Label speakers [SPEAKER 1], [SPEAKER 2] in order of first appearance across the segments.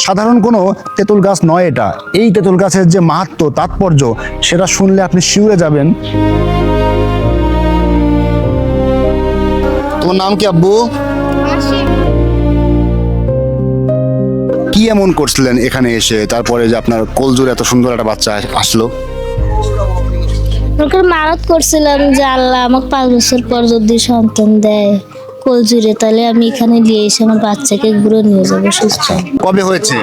[SPEAKER 1] সাধারণ কোনো তেঁতুল গাছ নয় এটা। এই তেঁতুল গাছের যে মাহাত্ম্য, তাৎপর্য, সেটা শুনলে আপনি শিউরে যাবেন। তোমার নাম কি আব্বু? কি এমন করছিলেন এখানে এসে, তারপরে যে আপনার কোলজুরে এত সুন্দর একটা বাচ্চা আসলো?
[SPEAKER 2] ওকে মানত করছিলাম যে আল্লাহ আমাকে 5 বছর পর যদি সন্তান দেয় কোলজুরে, তাহলে আমি এখানে নিয়ে এসে আমার বাচ্চাকে ঘুরে নিয়ে যাবো সুস্থ।
[SPEAKER 1] কবে হয়েছে?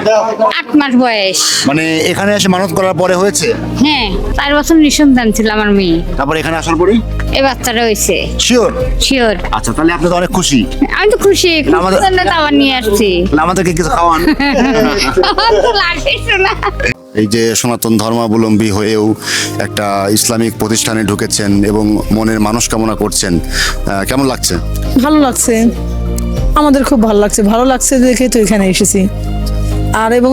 [SPEAKER 3] 8 মাস বয়স।
[SPEAKER 1] মানে এখানে এসে মানত করার পরে হয়েছে?
[SPEAKER 3] হ্যাঁ, 4 বছর নিঃসন্তান ছিল আমার মেয়ে।
[SPEAKER 1] তারপর এখানে আসার পরেই
[SPEAKER 3] এই বাচ্চাটা হয়েছে।
[SPEAKER 1] শিওর?
[SPEAKER 3] শিওর।
[SPEAKER 1] আচ্ছা, তাহলে আপনি তো অনেক খুশি।
[SPEAKER 3] আমি তো খুশি, আবার নিয়ে আসছি।
[SPEAKER 1] আমাদেরকে কিছু খাওয়ান। এই যে সনাতন ধর্মাবলম্বী হয়েও একটা ইসলামিক প্রতিষ্ঠানে ঢুকেছেন এবং মনের মানসকামনা করছেন, কেমন লাগছে?
[SPEAKER 4] ভালো লাগছে, আমাদের খুব ভালো লাগছে। ভালো লাগছে দেখে তো এখানে এসেছি। আর এবং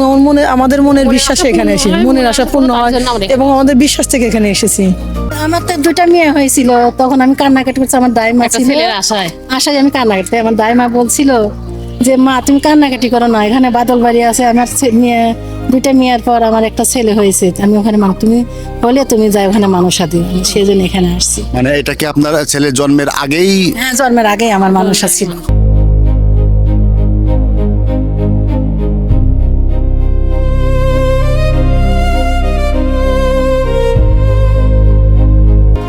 [SPEAKER 4] আমাদের মনের বিশ্বাসে এখানে এসেছি, মনের আশা পূর্ণ হয় এবং আমাদের বিশ্বাস থেকে এখানে এসেছি।
[SPEAKER 5] আমার তো 2টা মেয়ে হয়েছিল, তখন আমি কান্নাকাটি করছি। আমার দাইমা ছিল আশায় আমি কান্নাকাটি। আমার দাইমা বলছিল যে মা তুমি কান্নাকাটি করো না, এখানে বাদল বাড়ি আছে। আমার মেয়ে 2টা মেয়ের পর আমার একটা ছেলে হয়েছে, আমি ওখানে তুমি হলে তুমি যাই ওখানে মানুষ সাথে, সেই জন্য এখানে আসছি।
[SPEAKER 1] মানে এটা কি আপনার ছেলের জন্মের আগেই?
[SPEAKER 5] হ্যাঁ, জন্মের আগেই আমার মানুষ ছিল।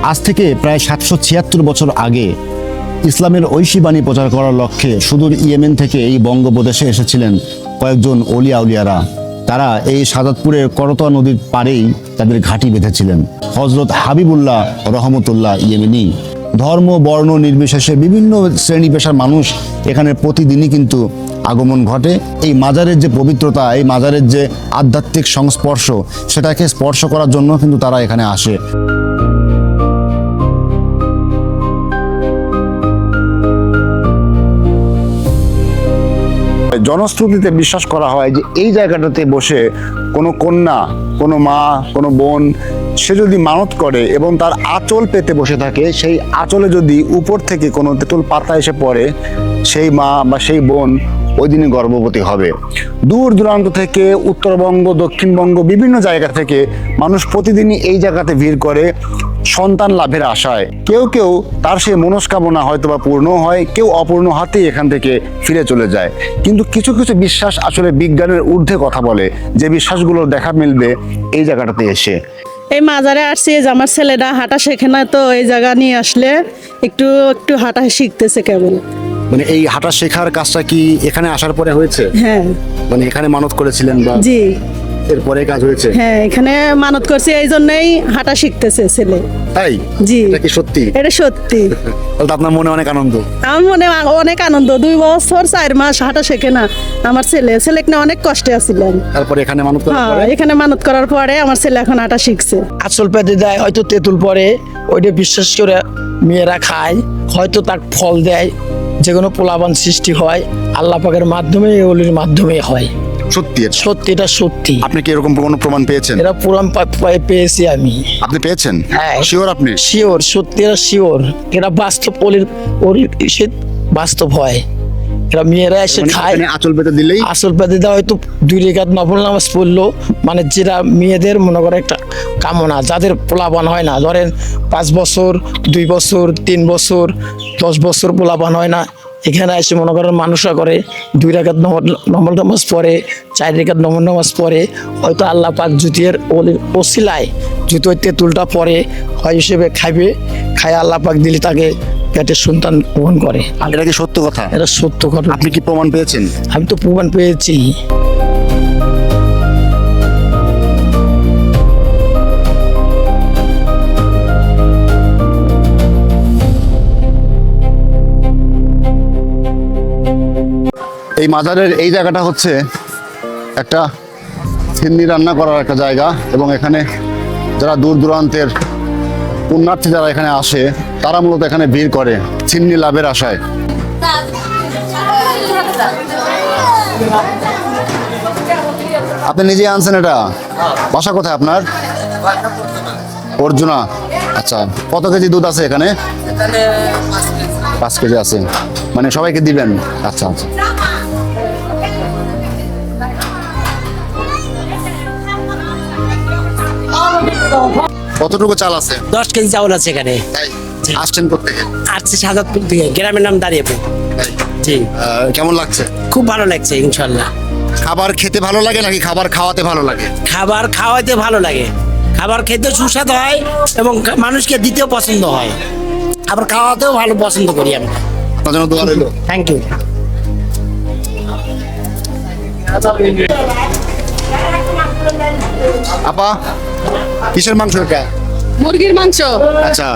[SPEAKER 1] আজ থেকে প্রায় 776 বছর আগে ইসলামের ঐশী বাণী প্রচার করার লক্ষ্যে সুদূর ইয়েমেন থেকে এই বঙ্গপ্রদেশে এসেছিলেন কয়েকজন অলিয়া উলিয়ারা। তারা এই সাদাতপুরের করতোয়া নদীর পাড়েই তাদের ঘাঁটি বেঁধেছিলেন। হযরত হাবিবুল্লাহ রহমতুল্লাহ ইয়েমেনি। ধর্ম বর্ণ নির্বিশেষে বিভিন্ন শ্রেণী পেশার মানুষ এখানে প্রতিদিনই কিন্তু আগমন ঘটে। এই মাজারের যে পবিত্রতা, এই মাজারের যে আধ্যাত্মিক সংস্পর্শ, সেটাকে স্পর্শ করার জন্য কিন্তু তারা এখানে আসে। জনশ্রুতিতে বিশ্বাস করা হয় যে এই জায়গাটাতে বসে কোনো কন্যা, কোনো মা, কোনো বোন, সে যদি মানত করে এবং তার আঁচল পেতে বসে থাকে, সেই আঁচলে যদি উপর থেকে কোনো তেঁতুল পাতা এসে পড়ে, সেই মা বা সেই বোন ওই দিনই গর্ভবতী হবে। দূর দূরান্ত থেকে, উত্তরবঙ্গ, দক্ষিণবঙ্গ, বিভিন্ন জায়গা থেকে মানুষ প্রতিদিনই এই জায়গাতে ভিড় করে সন্তান লাভের আশায়। কেউ কেউ তার সেই মনস্কামনা হয়তো বা পূর্ণ হয়, কেউ অপূর্ণ হাতেই এখান থেকে ফিরে চলে যায়। কিন্তু কিছু কিছু বিশ্বাস আসলে বিজ্ঞানের ঊর্ধ্বে কথা বলে, যে বিশ্বাসগুলো দেখা মিলবে এই জায়গাটাতে এসে।
[SPEAKER 4] এই মাজারে আসছি যে আমার ছেলেটা হাঁটা শেখে না, তো এই জায়গা নিয়ে আসলে একটু একটু হাঁটা শিখতেছে কেবল।
[SPEAKER 1] মানে এই হাঁটা শেখার কাজটা কি এখানে আসার পরে হয়েছে?
[SPEAKER 4] হ্যাঁ,
[SPEAKER 1] মানে এখানে মানত করেছিলেন বা?
[SPEAKER 4] জি,
[SPEAKER 1] এরপরে কাজ হয়েছে?
[SPEAKER 4] হ্যাঁ, এখানে মানত করছি, এই জন্যই হাঁটা শিখতেছে ছেলে।
[SPEAKER 1] তাই?
[SPEAKER 4] জি,
[SPEAKER 1] এটা কি সত্যি?
[SPEAKER 4] এটা সত্যি।
[SPEAKER 1] তাহলে আপনার মনে অনেক আনন্দ?
[SPEAKER 4] আমার মনে অনেক আনন্দ। 2 বছর 4 মাস হাঁটা শেখে না আমার ছেলে না, অনেক কষ্টে আছিলাম।
[SPEAKER 1] তারপরে এখানে মানত করার পরে?
[SPEAKER 4] এখানে মানত করার পরে আমার ছেলে এখন হাঁটা শিখছে।
[SPEAKER 6] আঁচল পেতে দেয়, হয়তো তেঁতুল পরে, ওইটা বিশ্বাস করে মেয়েরা খায়, হয়তো তার ফল দেয়। যে কোনো পোলাবান সৃষ্টি হয় আল্লাহ পাকের মাধ্যমে, ওলির মাধ্যমে হয়।
[SPEAKER 1] সত্যি?
[SPEAKER 6] সত্যি, এটা সত্যি।
[SPEAKER 1] আপনি কি এরকম কোনো প্রমাণ পেয়েছেন?
[SPEAKER 6] এরা প্রমাণ পেয়েছি আমি।
[SPEAKER 1] আপনি পেয়েছেন?
[SPEAKER 6] হ্যাঁ।
[SPEAKER 1] শিওর? আপনি
[SPEAKER 6] শিওর? সত্যি, এরা শিওর। এরা বাস্তব, ওলির বাস্তব হয়। এরা মেয়েরা এসে খায়,
[SPEAKER 1] আঁচল পেতে দিলেই?
[SPEAKER 6] আঁচল পেতে দেওয়া, হয়তো 2 রাকাত নফল নামাজ পড়লো, মানে যেটা মেয়েদের মনে করে একটা কামনা, যাদের পোলাপান হয় না, ধরেন 5 বছর, 2 বছর, 3 বছর, 10 বছর পোলাপান হয় না, এখানে এসে মনে করেন মানুষরা করে 2 রাকাত নফল নামাজ পড়ে, 4 রাকাত নফল নামাজ পড়ে, হয়তো আল্লাহ পাক জুতির ওসিলায় জুতো তেঁতুলটা পরে হয় হিসেবে খাইবে, খায় আল্লাহ পাক দিলে তাকে পেটের সন্তান গ্রহণ করে।
[SPEAKER 1] এটা কি সত্য কথা?
[SPEAKER 6] এটা সত্য কথা।
[SPEAKER 1] আপনি কি প্রমাণ পেয়েছেন?
[SPEAKER 6] আমি তো প্রমাণ পেয়েছি।
[SPEAKER 1] এই মাজারের এই জায়গাটা হচ্ছে একটা সিন্নি রান্না করার একটা জায়গা, এবং এখানে যারা দূর দূরান্তের পুণ্যার্থী যারা এখানে আসে, তারা মূলত এখানে ভিড় করে ছিন্নি লাভের আশায়। আপনি নিজেই আনছেন এটা? বাসা কোথায় আপনার? অর্জুনা। আচ্ছা, কত কেজি দুধ আছে এখানে? 5 কেজি আছে। মানে সবাইকে দিবেন? আচ্ছা আচ্ছা। কতটুকু চাল আছে?
[SPEAKER 7] 10 কেজি চাউল আছে এখানে।
[SPEAKER 1] তাই আসছেন কোত্থেকে?
[SPEAKER 7] আসছে শাহাদাতপুর থেকে, গ্রামের নাম দাঁড়িয়েপুর।
[SPEAKER 1] তাই
[SPEAKER 7] জি,
[SPEAKER 1] কেমন লাগছে?
[SPEAKER 7] খুব ভালো লাগছে ইনশাল্লাহ।
[SPEAKER 1] খাবার খেতে ভালো লাগে নাকি খাবার খাওয়াতে ভালো লাগে?
[SPEAKER 7] খাবার খাওয়াইতে ভালো লাগে, খাবার খেতে সুস্বাদু হয় এবং মানুষকে দিতেও পছন্দ হয়, আবার খাওয়াতেও ভালো পছন্দ করি আমি।
[SPEAKER 1] আপনার জন্য দোয়া রইল।
[SPEAKER 7] Thank you.
[SPEAKER 1] আপা, কিসের মাংস এটা?
[SPEAKER 8] মুরগির মাংস।
[SPEAKER 1] আচ্ছা,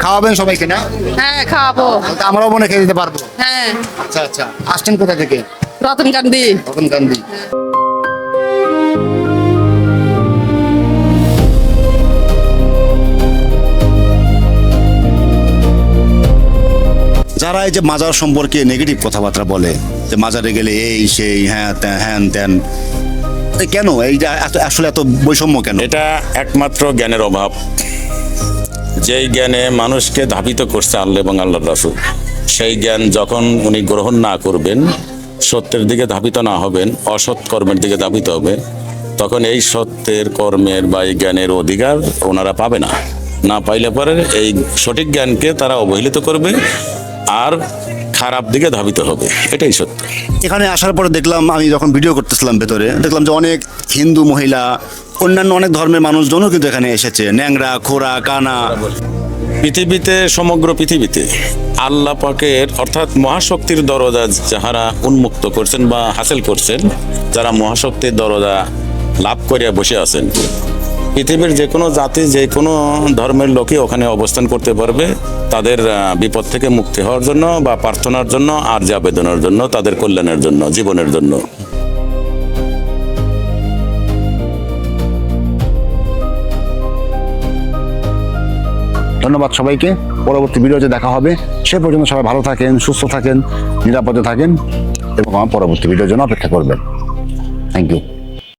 [SPEAKER 1] খাওয়াবেন সবাইকে না?
[SPEAKER 8] হ্যাঁ, খাওয়াবো।
[SPEAKER 1] তাহলে তো আমরাও মনে খেয়ে দিতে পারবো।
[SPEAKER 8] হ্যাঁ,
[SPEAKER 1] আচ্ছা আচ্ছা, আসছেন কোথা থেকে?
[SPEAKER 8] রতনকান্দি।
[SPEAKER 1] রতনকান্দি। যারা এই যে মাজার সম্পর্কে নেগেটিভ কথাবার্তা বলে, যে মাজারে গেলে এই সেই হ্যান ত্যান, কেন এইটা আসলে এত বৈষম্য কেন?
[SPEAKER 9] এটা একমাত্র জ্ঞানের অভাব। যেই জ্ঞানে মানুষকে ধাবিত করছে আল্লাহ এবং আল্লাহর রাসূল, সেই জ্ঞান যখন উনি গ্রহণ না করবেন, সত্যের দিকে ধাবিত না হবেন, অসৎ কর্মের দিকে ধাবিত হবে, তখন এই সত্যের কর্মের বা এই জ্ঞানের অধিকার ওনারা পাবে না। না পাইলে পরে এই সঠিক জ্ঞানকে তারা অবহেলিত করবে আর খারাপ দিকে ধাবিত হবে, এটাই সত্য।
[SPEAKER 1] এখানে আসার পরে দেখলাম, আমি যখন ভিডিও করতেছিলাম ভেতরে, দেখলাম যে অনেক হিন্দু মহিলা, অন্যান্য অনেক ধর্মের মানুষজনও কিন্তু এখানে এসেছে, ন্যাংরা খোরা কানা।
[SPEAKER 9] পৃথিবীতে, সমগ্র পৃথিবীতে আল্লাহ পাকের অর্থাৎ মহাশক্তির দরজা যাহারা উন্মুক্ত করছেন বা হাসিল করছেন, যারা মহাশক্তির দরজা লাভ করিয়া বসে আছেন, পৃথিবীর যে কোনো জাতি, যে কোনো ধর্মের লোকই ওখানে অবস্থান করতে পারবে তাদের বিপদ থেকে মুক্তি হওয়ার জন্য বা প্রার্থনার জন্য, আর যে আবেদনের জন্য, তাদের কল্যাণের জন্য, জীবনের জন্য।
[SPEAKER 1] ধন্যবাদ সবাইকে। পরবর্তী ভিডিওতে দেখা হবে। সে পর্যন্ত সবাই ভালো থাকেন, সুস্থ থাকেন, নিরাপদে থাকেন এবং আমার পরবর্তী ভিডিওর জন্য অপেক্ষা করবেন। Thank you.